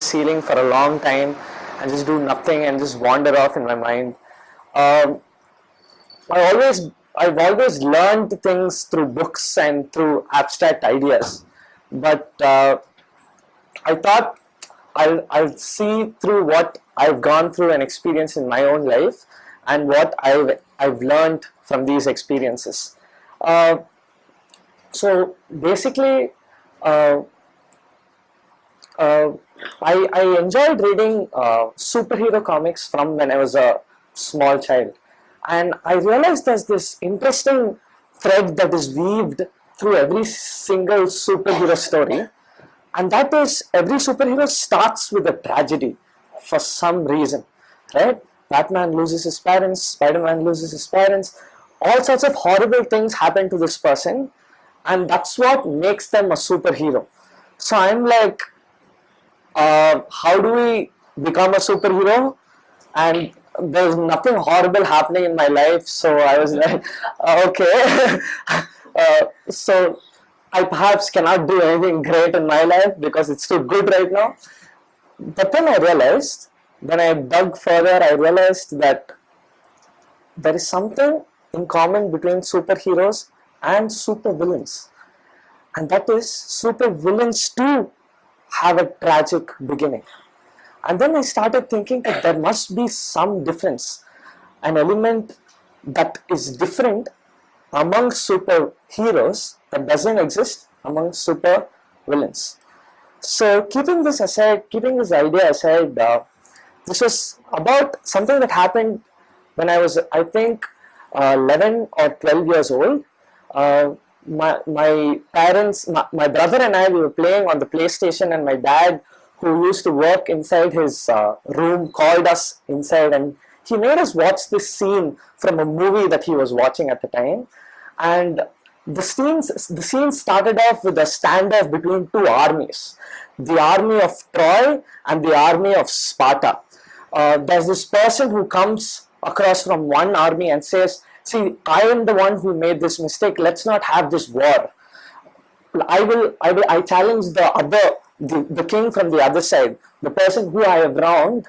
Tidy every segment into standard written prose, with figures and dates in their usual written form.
ceiling for a long time and just do nothing and just wander off in my mind. Um, I've always learned things through books and through abstract ideas, but I thought I'll see through what I've gone through and experienced in my own life and what I've learned from these experiences. Uh, so basically, uh, uh, I enjoyed reading superhero comics from when I was a small child, and I realized there's this interesting thread that is weaved through every single superhero story, and that is every superhero starts with a tragedy for some reason, right? Batman loses his parents, Spider-Man loses his parents, all sorts of horrible things happen to this person, and that's what makes them a superhero. So I'm like, how do we become a superhero? And there's nothing horrible happening in my life, so I was like, okay. So I perhaps cannot do anything great in my life because it's too good right now. But then I realized, when I dug further, I realized that there is something in common between superheroes and supervillains, and that is supervillains too have a tragic beginning. And then I started thinking that there must be some difference, an element that is different among superheroes that doesn't exist among super villains. So keeping this idea aside, this was about something that happened when I was, I think, 11 or 12 years old. Uh, my parents, my brother and I, we were playing on the PlayStation, and my dad, who used to work inside his room, called us inside, and he made us watch this scene from a movie that he was watching at the time. And the scene started off with a standoff between two armies, the army of Troy and the army of Sparta. There's this person who comes across from one army and says, see, I am the one who made this mistake, let's not have this war. I challenge the king from the other side, the person who I have wronged,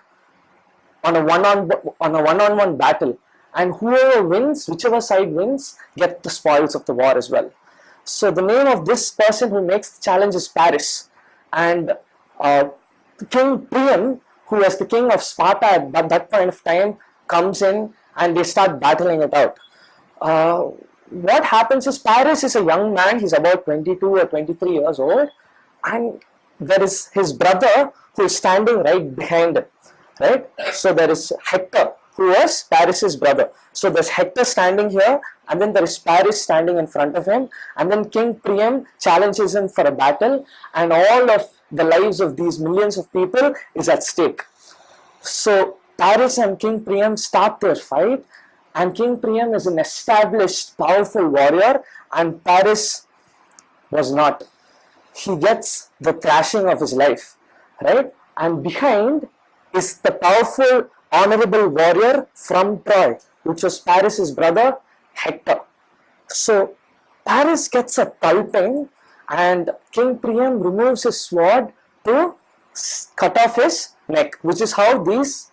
on a one-on-one battle, and whoever wins, whichever side wins, get the spoils of the war as well. So the name of this person who makes the challenge is Paris, and uh, King Priam, who was the king of Sparta at that point of time, comes in and they start battling it out. Uh, what happens is, Paris is a young man, he's about 22 or 23 years old, and there is his brother who is standing right behind him, right? So there is Hector, who was Paris's brother. So there's Hector standing here, and then there is Paris standing in front of him, and then King Priam challenges him for a battle, and all of the lives of these millions of people is at stake. So Paris and King Priam start their fight, and King Priam is an established, powerful warrior, and Paris was not. He gets the thrashing of his life, right? And behind is the powerful, honorable warrior from Troy, which was Paris's brother, Hector. So Paris gets a pulping, and King Priam removes his sword to cut off his neck, which is how these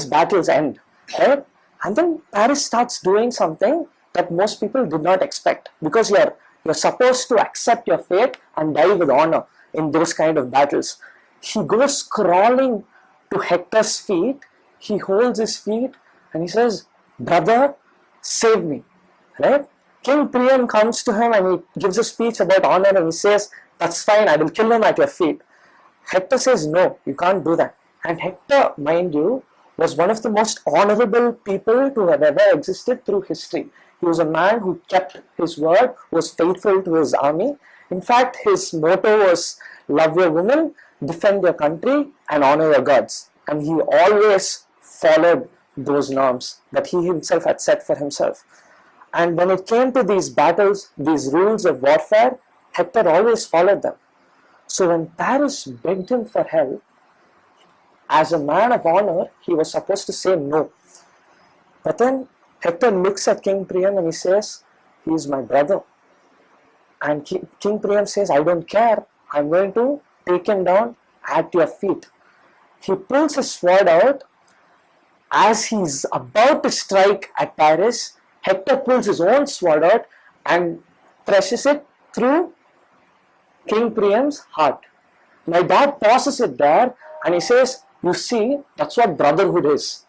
battles end, right? And then Paris starts doing something that most people did not expect, because you're supposed to accept your fate and die with honor in those kind of battles. He goes crawling to Hector's feet, he holds his feet, and he says, brother, save me, right? King Priam comes to him and he gives a speech about honor, and he says, that's fine, I will kill him at your feet. Hector says, no, you can't do that. And Hector, mind you, was one of the most honorable people to have ever existed through history. He was a man who kept his word, was faithful to his army. In fact, his motto was, love your woman, defend your country, and honor your gods. And he always followed those norms that he himself had set for himself. And when it came to these battles, these rules of warfare, Hector always followed them. So when Paris begged him for help, as a man of honor, he was supposed to say no. But then Hector looks at King Priam and he says, he is my brother. And King Priam says, I don't care, I'm going to take him down at your feet. he pulls his sword out. As he's about to strike at Paris, Hector pulls his own sword out and presses it through King Priam's heart. My dad pauses it there and he says, you see, that's what brotherhood is.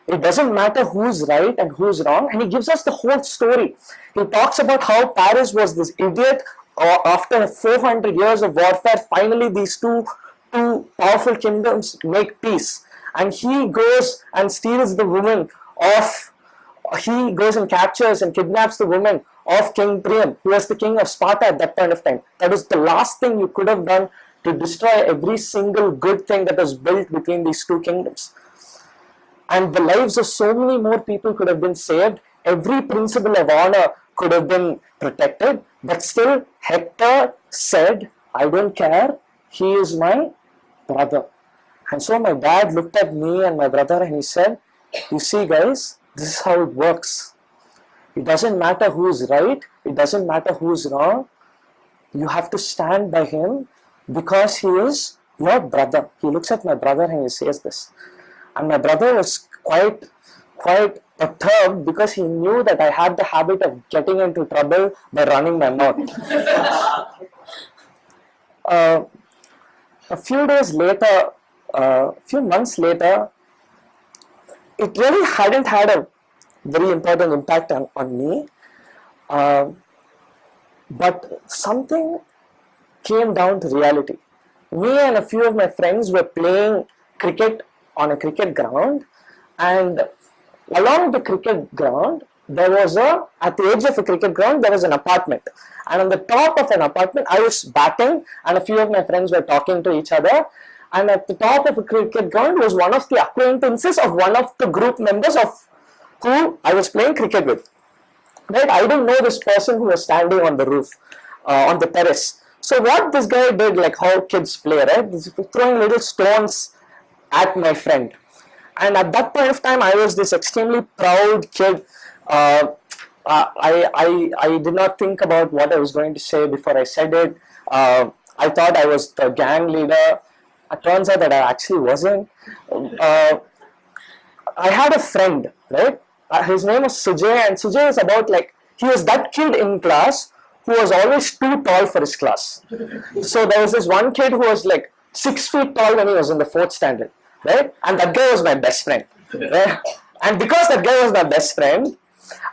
It doesn't matter who's right and who's wrong, and he gives us the whole story. He talks about how Paris was this idiot. After 400 years of warfare, finally these two powerful kingdoms make peace, and he goes and steals the woman of, he goes and captures and kidnaps the woman of King Priam, who was the king of Sparta at that point of time. That was the last thing you could have done to destroy every single good thing that was built between these two kingdoms. And the lives of so many more people could have been saved. Every principle of honor could have been protected. But still, Hector said, I don't care, he is my brother. And so my dad looked at me and my brother and he said, you see guys, this is how it works. It doesn't matter who's right, it doesn't matter who's wrong. You have to stand by him because he is your brother. He looks at my brother and he says this. And my brother was quite perturbed because he knew that I had the habit of getting into trouble by running my mouth. A few days later, a few months later, it really hadn't had a very important impact on me. But something came down to reality. Me and a few of my friends were playing cricket on a cricket ground, and along the cricket ground there was at the edge of a cricket ground there was an apartment, and on the top of an apartment I was batting and a few of my friends were talking to each other, and at the top of a cricket ground was one of the acquaintances of one of the group members of who I was playing cricket with. Right? I didn't know this person who was standing on the roof, on the terrace. So what this guy did, like how kids play, right? He's throwing little stones at my friend. And at that point of time, I was this extremely proud kid. I did not think about what I was going to say before I said it. I thought I was the gang leader. It turns out that I actually wasn't. I had a friend, right? His name was Sujay, and Sujay is about like, he was that kid in class who was always too tall for his class. So there was this one kid who was like 6 feet tall when he was in the 4th standard, right? And that guy was my best friend, right? And because that guy was my best friend,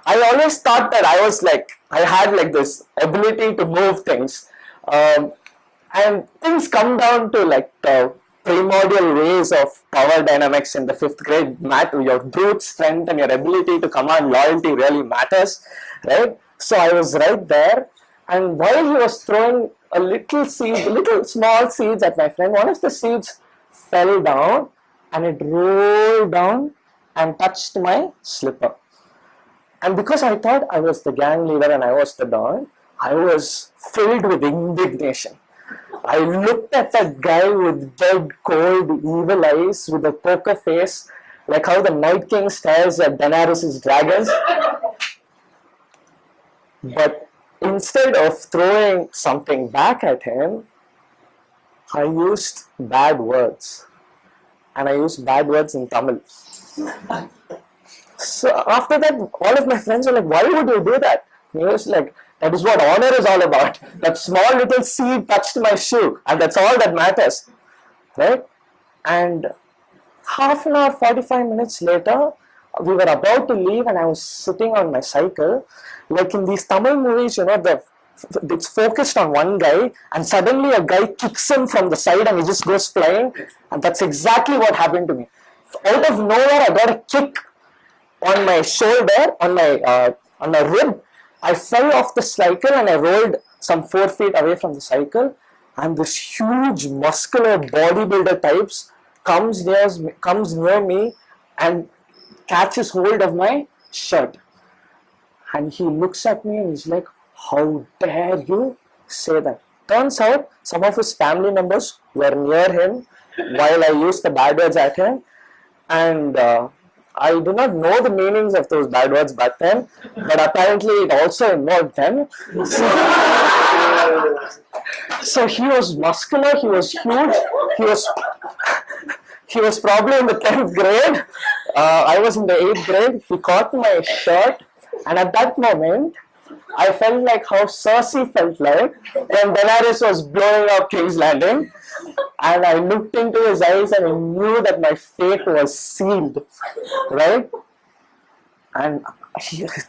I always thought that I was like, I had like this ability to move things. And things come down to like the primordial ways of power dynamics in the 5th grade. Your brute strength and your ability to command loyalty really matters, right? So I was right there, and while he was throwing a little small seeds at my friend, one of the seeds fell down and it rolled down and touched my slipper. And because I thought I was the gang leader and I was the don, I was filled with indignation. I looked at that guy with dead, cold, evil eyes with a poker face, like how the Night King stares at Daenerys' dragons. But instead of throwing something back at him, I used bad words. And I used bad words in Tamil. So after that, all of my friends were like, why would you do that? And he was like, that is what honor is all about. That small little seed touched my shoe, and that's all that matters, right? And half an hour, 45 minutes later, we were about to leave and I was sitting on my cycle. Like in these Tamil movies, you know, it's focused on one guy and suddenly a guy kicks him from the side and he just goes flying, and that's exactly what happened to me. Out of nowhere, I got a kick on my shoulder, on my rib. I fell off the cycle and I rolled some 4 feet away from the cycle, and this huge muscular bodybuilder types comes near me and catches hold of my shirt. And he looks at me and he's like, how dare you say that? Turns out some of his family members were near him while I used the bad words at him, and I do not know the meanings of those bad words back then, but apparently it also involved them. So he was muscular, he was huge, He was probably in the 10th grade. I was in the 8th grade. He caught my shirt, and at that moment, I felt like how Cersei felt like when Daenerys was blowing up King's Landing. And I looked into his eyes and I knew that my fate was sealed. Right? And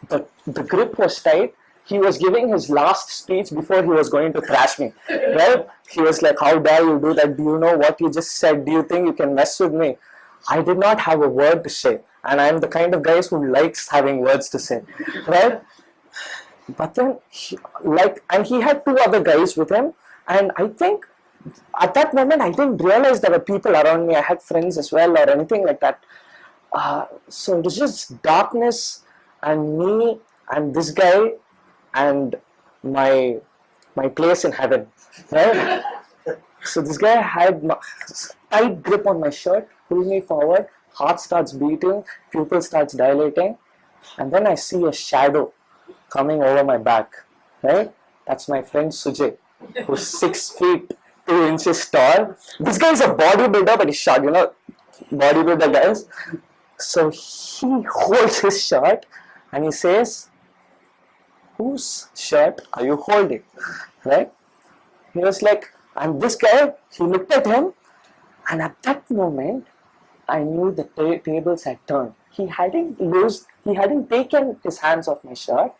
the grip was tight. He was giving his last speech before he was going to thrash me. Right? He was like, how dare you do that? Do you know what you just said? Do you think you can mess with me? I did not have a word to say. And I'm the kind of guys who likes having words to say. Right? But then, and he had 2 other guys with him. And I think at that moment, I didn't realize there were people around me. I had friends as well or anything like that. So it was just darkness and me and this guy and my place in heaven, right? So this guy had tight grip on my shirt, pulled me forward, heart starts beating, pupil starts dilating, and then I see a shadow coming over my back, right? That's my friend Sujay, who's 6 feet 2 inches tall. This guy is a bodybuilder, but he's short, bodybuilder guys. So he holds his shirt and he says, whose shirt are you holding? Right? He was like, and this guy, he looked at him, and at that moment, I knew the tables had turned. He hadn't taken his hands off my shirt,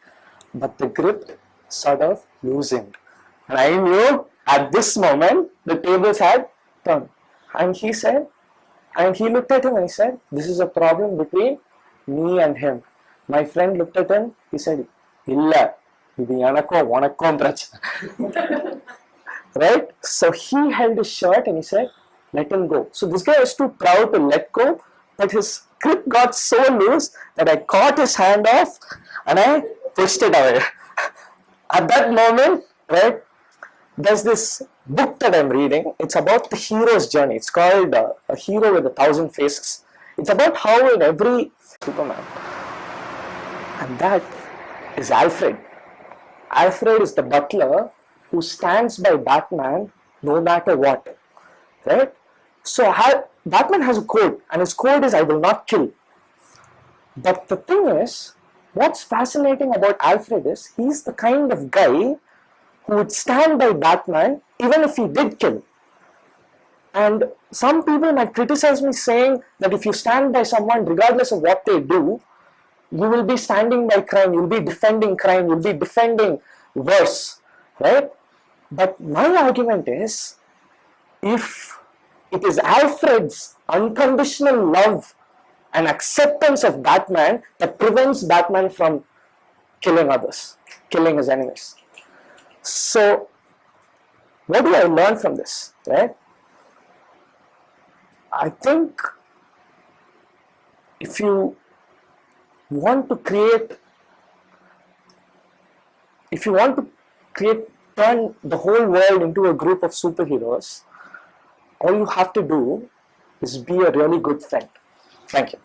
but the grip sort of loosened. And I knew at this moment, the tables had turned. And he said, and he looked at him and he said, this is a problem between me and him. My friend looked at him, he said, Illa, idu enakkum unakkum prachana. Right? So he held his shirt and he said, let him go. So this guy was too proud to let go, but his grip got so loose that I caught his hand off and I pushed it away. At that moment, right, there's this book that I'm reading. It's about the hero's journey. It's called A Hero with 1,000 Faces. It's about how in every Superman, and that is Alfred. Alfred is the butler who stands by Batman no matter what. Right? So Batman has a code, and his code is I will not kill. But the thing is, what's fascinating about Alfred is he's the kind of guy who would stand by Batman even if he did kill. And some people might criticize me saying that if you stand by someone regardless of what they do, you will be standing by crime, you'll be defending crime, you'll be defending worse, right? But my argument is, if it is Alfred's unconditional love and acceptance of Batman that prevents Batman from killing others, killing his enemies. So, what do I learn from this, right? I think if you want to turn the whole world into a group of superheroes, all you have to do is be a really good friend. Thank you.